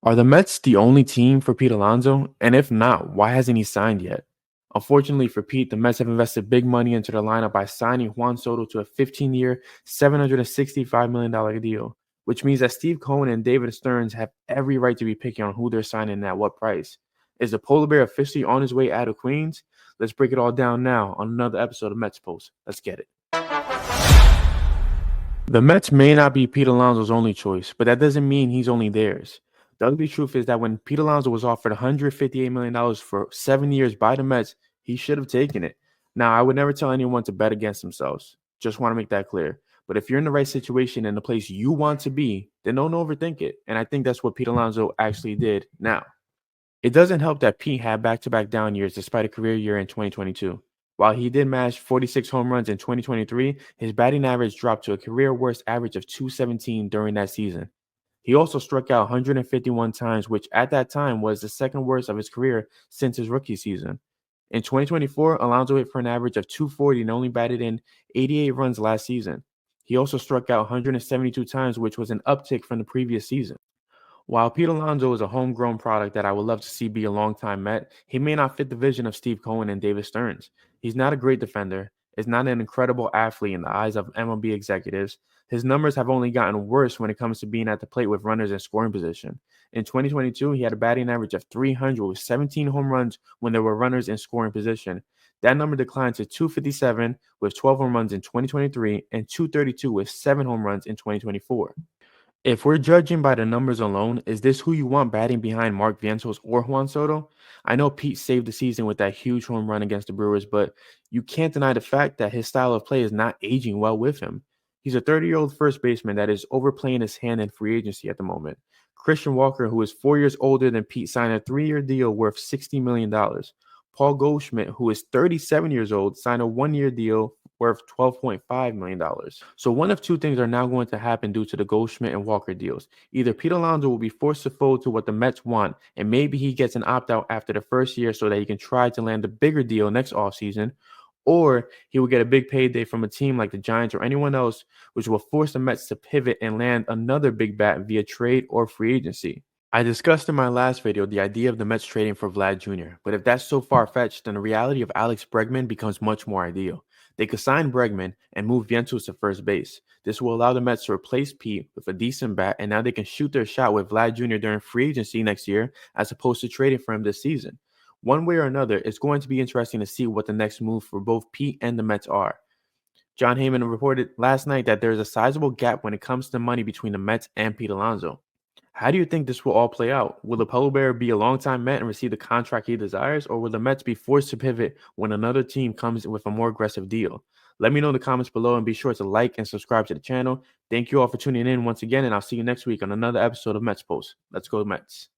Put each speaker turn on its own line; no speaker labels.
Are the Mets the only team for Pete Alonso? And if not, why hasn't he signed yet? Unfortunately for Pete, the Mets have invested big money into their lineup by signing Juan Soto to a 15-year, $765 million deal, which means that Steve Cohen and David Stearns have every right to be picky on who they're signing and at what price. Is the polar bear officially on his way out of Queens? Let's break it all down now on another episode of Mets Post. Let's get it. The Mets may not be Pete Alonso's only choice, but that doesn't mean he's only theirs. The ugly truth is that when Pete Alonso was offered $158 million for 7 years by the Mets, he should have taken it. Now, I would never tell anyone to bet against themselves. Just want to make that clear. But if you're in the right situation and the place you want to be, then don't overthink it. And I think that's what Pete Alonso actually did now. It doesn't help that Pete had back-to-back down years despite a career year in 2022. While he did match 46 home runs in 2023, his batting average dropped to a career worst average of 217 during that season. He also struck out 151 times, which at that time was the second worst of his career since his rookie season. In 2024, Alonso hit for an average of 240 and only batted in 88 runs last season. He also struck out 172 times, which was an uptick from the previous season. While Pete Alonso is a homegrown product that I would love to see be a longtime Met, he may not fit the vision of Steve Cohen and David Stearns. He's not a great defender, is not an incredible athlete in the eyes of MLB executives. His numbers have only gotten worse when it comes to being at the plate with runners in scoring position. In 2022, he had a batting average of 300 with 17 home runs when there were runners in scoring position. That number declined to 257 with 12 home runs in 2023 and 232 with 7 home runs in 2024. If we're judging by the numbers alone, is this who you want batting behind Mark Vientos or Juan Soto? I know Pete saved the season with that huge home run against the Brewers, but you can't deny the fact that his style of play is not aging well with him. He's a 30-year-old first baseman that is overplaying his hand in free agency at the moment. Christian Walker, who is 4 years older than Pete, signed a 3-year deal worth $60 million. Paul Goldschmidt, who is 37 years old, signed a 1-year deal worth $12.5 million. So one of two things are now going to happen due to the Goldschmidt and Walker deals. Either Pete Alonso will be forced to fold to what the Mets want, and maybe he gets an opt-out after the first year so that he can try to land a bigger deal next offseason, or he will get a big payday from a team like the Giants or anyone else, which will force the Mets to pivot and land another big bat via trade or free agency. I discussed in my last video the idea of the Mets trading for Vlad Jr., but if that's so far-fetched, then the reality of Alex Bregman becomes much more ideal. They could sign Bregman and move Vientos to first base. This will allow the Mets to replace Pete with a decent bat, and now they can shoot their shot with Vlad Jr. during free agency next year as opposed to trading for him this season. One way or another, it's going to be interesting to see what the next move for both Pete and the Mets are. John Heyman reported last night that there is a sizable gap when it comes to money between the Mets and Pete Alonso. How do you think this will all play out? Will the Polar Bear be a longtime Met and receive the contract he desires, or will the Mets be forced to pivot when another team comes with a more aggressive deal? Let me know in the comments below and be sure to like and subscribe to the channel. Thank you all for tuning in once again, and I'll see you next week on another episode of Mets Post. Let's go Mets.